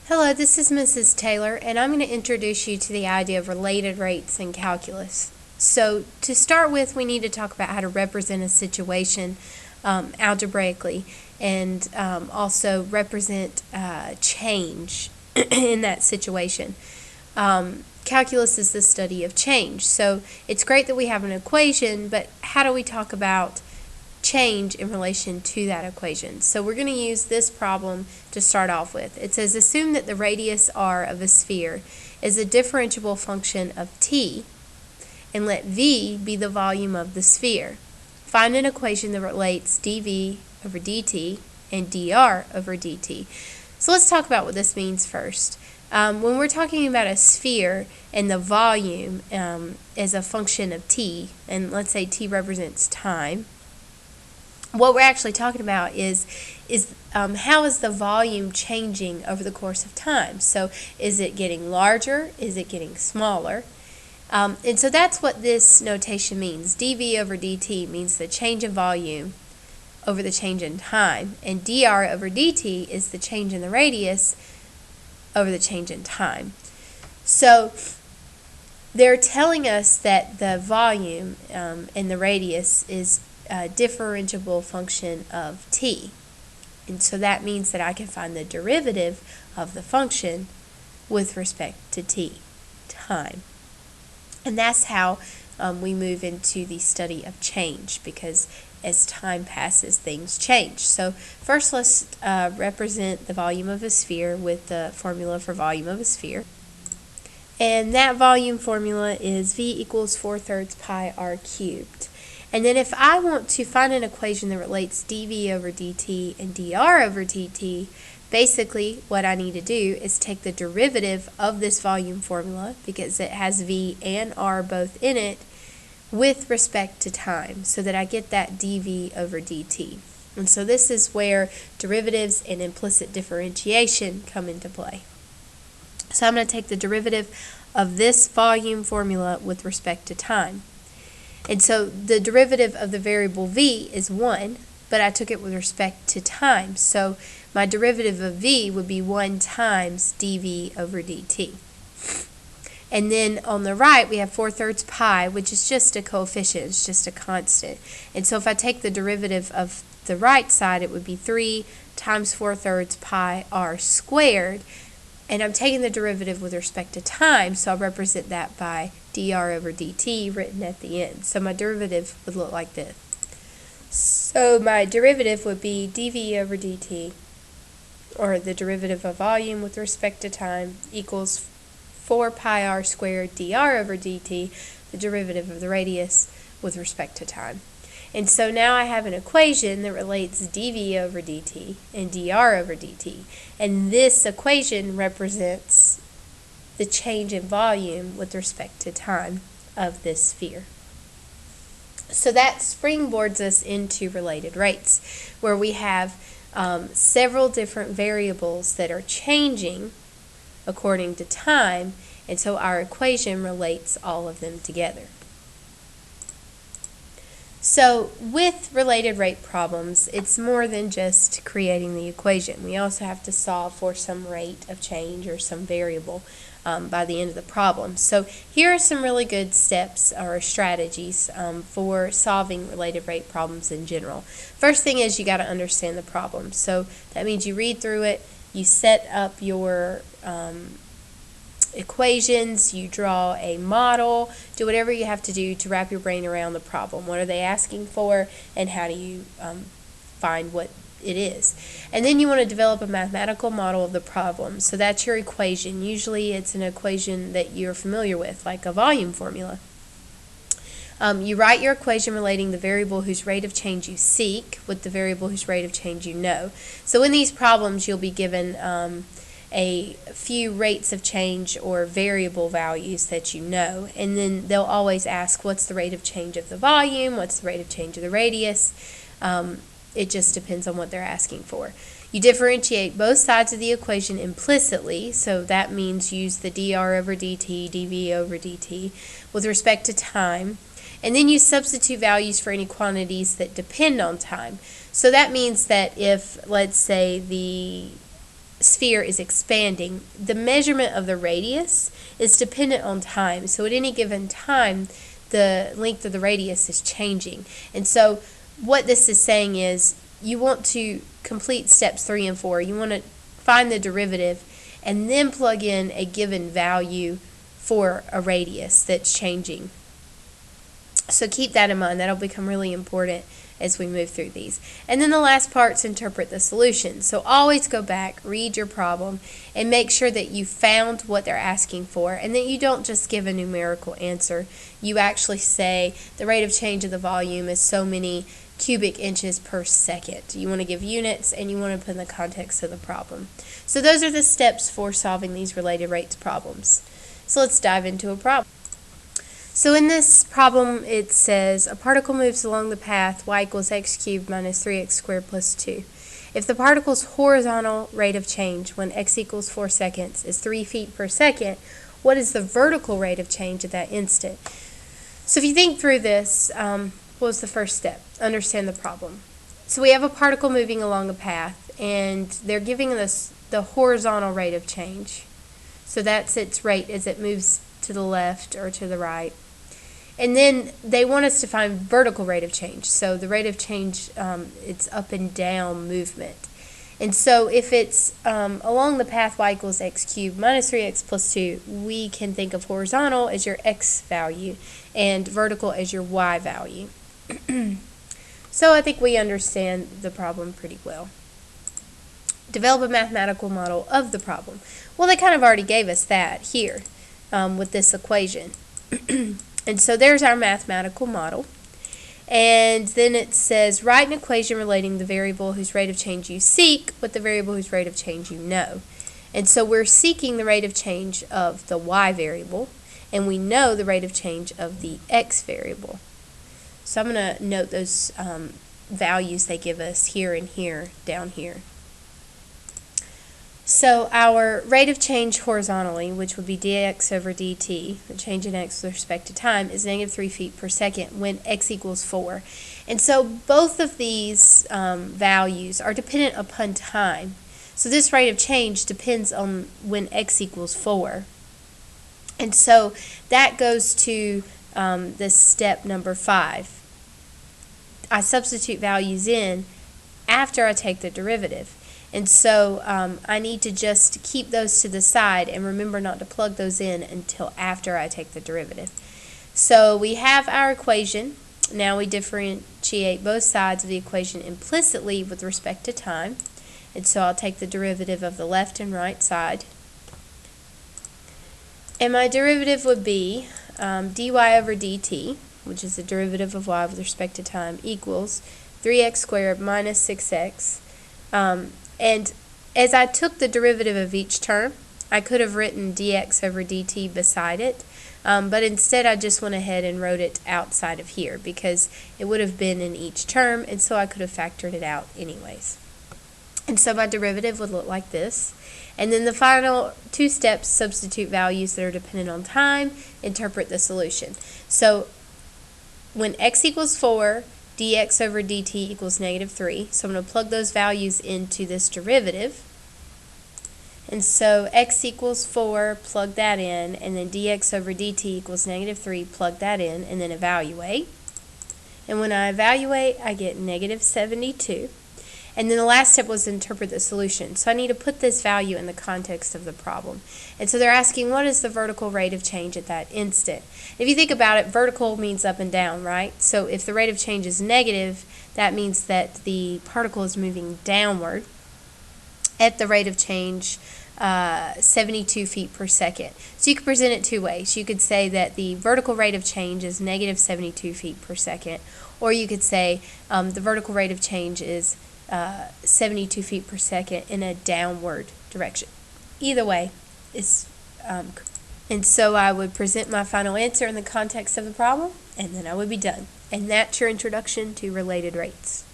Hello, this is Mrs. Taylor, and I'm going to introduce you to the idea of related rates in calculus. So, to start with, we need to talk about how to represent a situation algebraically and also represent change in that situation. Calculus is the study of change, so it's great that we have an equation, but how do we talk about change in relation to that equation? So we're going to use this problem to start off with. It says assume that the radius r of a sphere is a differentiable function of t and let v be the volume of the sphere. Find an equation that relates dv over dt and dr over dt. So let's talk about what this means first. When we're talking about a sphere and the volume as a function of t, and let's say t represents time, what we're actually talking about is how is the volume changing over the course of time? So is it getting larger? Is it getting smaller? And so that's what this notation means. dv over dt means the change in volume over the change in time, and dr over dt is the change in the radius over the change in time. So they're telling us that the volume and the radius is a differentiable function of t. And so that means that I can find the derivative of the function with respect to t, time. And that's how we move into the study of change, because as time passes, things change. So first let's represent the volume of a sphere with the formula for volume of a sphere. And that volume formula is v equals 4/3 pi r cubed. And then if I want to find an equation that relates dv over dt and dr over dt, basically what I need to do is take the derivative of this volume formula, because it has v and r both in it, with respect to time, so that I get that dv over dt. And so this is where derivatives and implicit differentiation come into play. So I'm going to take the derivative of this volume formula with respect to time. And so the derivative of the variable v is 1, but I took it with respect to time. So my derivative of v would be 1 times dv over dt. And then on the right, we have 4/3 pi, which is just a coefficient, it's just a constant. And so if I take the derivative of the right side, it would be 3 times 4/3 pi r squared. And I'm taking the derivative with respect to time, so I'll represent that by dr over dt written at the end. So my derivative would look like this. So my derivative would be dv over dt, or the derivative of volume with respect to time, equals 4 pi r squared dr over dt, the derivative of the radius with respect to time. And so now I have an equation that relates dv over dt and dr over dt. And this equation represents the change in volume with respect to time of this sphere. So that springboards us into related rates, where we have several different variables that are changing according to time, and so our equation relates all of them together. So with related rate problems, it's more than just creating the equation. We also have to solve for some rate of change or some variable by the end of the problem. So here are some really good steps or strategies for solving related rate problems in general. First thing is you got to understand the problem. So that means you read through it, you set up your equations, you draw a model, do whatever you have to do to wrap your brain around the problem. What are they asking for, and how do you find what it is? And then you want to develop a mathematical model of the problem. So that's your equation. Usually it's an equation that you're familiar with, like a volume formula. You write your equation relating the variable whose rate of change you seek with the variable whose rate of change you know. So in these problems you'll be given a few rates of change or variable values that you know, and then they'll always ask what's the rate of change of the volume, what's the rate of change of the radius. It just depends on what they're asking for. You differentiate both sides of the equation implicitly, so that means use the dr over dt, dv over dt with respect to time, and then you substitute values for any quantities that depend on time. So that means that if, let's say, the sphere is expanding, the measurement of the radius is dependent on time. So at any given time, the length of the radius is changing. And so what this is saying is you want to complete steps 3 and 4. You want to find the derivative and then plug in a given value for a radius that's changing. So keep that in mind. That'll become really important as we move through these. And then the last part's interpret the solution. So always go back, read your problem, and make sure that you found what they're asking for and that you don't just give a numerical answer. You actually say the rate of change of the volume is so many cubic inches per second. You want to give units and you want to put in the context of the problem. So those are the steps for solving these related rates problems. So let's dive into a problem. So in this problem, it says a particle moves along the path y equals x cubed minus 3x squared plus 2. If the particle's horizontal rate of change when x equals 4 seconds is 3 feet per second, what is the vertical rate of change at that instant? So if you think through this, what was the first step? Understand the problem. So we have a particle moving along a path, and they're giving us the horizontal rate of change. So that's its rate as it moves to the left or to the right. And then they want us to find vertical rate of change. So the rate of change, it's up and down movement. And so if it's along the path y equals x cubed minus 3x plus 2, we can think of horizontal as your x value and vertical as your y value. So I think we understand the problem pretty well. Develop a mathematical model of the problem. Well, they kind of already gave us that here with this equation. And so there's our mathematical model. And then it says, write an equation relating the variable whose rate of change you seek with the variable whose rate of change you know. And so we're seeking the rate of change of the y variable, and we know the rate of change of the x variable. So I'm going to note those values they give us here and here, down here. So our rate of change horizontally, which would be dx over dt, the change in x with respect to time, is negative 3 feet per second when x equals 4. And so both of these values are dependent upon time. So this rate of change depends on when x equals 4. And so that goes to this step number 5. I substitute values in after I take the derivative. And so I need to just keep those to the side and remember not to plug those in until after I take the derivative. So we have our equation. Now we differentiate both sides of the equation implicitly with respect to time. And so I'll take the derivative of the left and right side. And my derivative would be dy over dt, which is the derivative of y with respect to time, equals 3x squared minus 6x. And as I took the derivative of each term, I could have written dx over dt beside it, but instead I just went ahead and wrote it outside of here because it would have been in each term, and so I could have factored it out anyways. And so my derivative would look like this. And then the final 2 steps, substitute values that are dependent on time, interpret the solution. So when x equals 4, dx over dt equals negative 3. So I'm going to plug those values into this derivative. And so x equals 4, plug that in, and then dx over dt equals negative 3, plug that in, and then evaluate. And when I evaluate, I get negative 72. And then the last step was to interpret the solution. So I need to put this value in the context of the problem. And so they're asking, what is the vertical rate of change at that instant? If you think about it, vertical means up and down, right? So if the rate of change is negative, that means that the particle is moving downward at the rate of change 72 feet per second. So you could present it 2 ways. You could say that the vertical rate of change is negative 72 feet per second, or you could say the vertical rate of change is 72 feet per second in a downward direction. Either way is and so I would present my final answer in the context of the problem, and then I would be done. And that's your introduction to related rates.